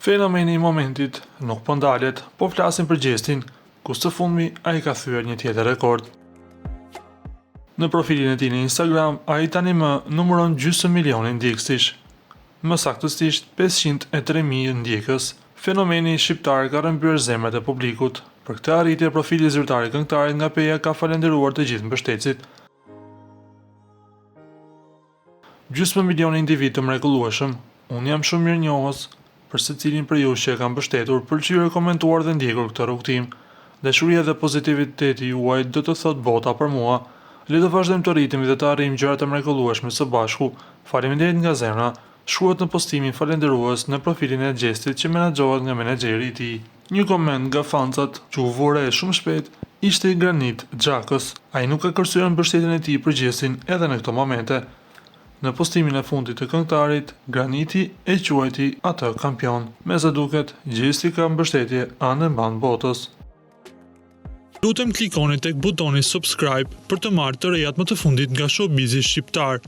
Fenomeni i momentit nuk po ndalet, po flasim për Gjestin, ku së fundmi ai ka thyer një tjetër rekord. Në profilin e tij në Instagram, ai tani më numëron gjysmë milionin ndjekësish, më saktësisht 503.000 ndjekës. Fenomeni shqiptar ka rrëmbyer zemrat e publikut. Për këtë arritje, profili zyrtar i këngëtarit nga Peja ka falendëruar të gjithë mbështetësit. Gjysmë milion individ të mrekullueshëm, unë jam shumë mirënjohës për secilin prej jush që e kam mbështetur, pëlqyer, komentuar dhe ndjekur këtë rrugtim. Dashuria dhe pozitiviteti juaj do të thotë bota për mua. Le të vazhdojmë të rritemi dhe të arrijmë gjëra të mrekullueshme së bashku. Faleminderit nga zemra. Shkruhet në postimin falendërues në profilin e Gjestit që menaxhohet nga menaxheri i tij. Një koment nga fancat që u vore shumë shpejt ishte i Granit Xhakës. Ai nuk ka kërcyer mbështetjen e tij për Gjestin edhe në këto momente. Në postimin e fundit të këngëtarit, Graniti e quajti atë kampion. Me sa duket, Gjesti ka mbështetje anë mban botës. Lutem klikoni tek butoni subscribe për të marrë të rejat më të fundit nga showbizi shqiptar.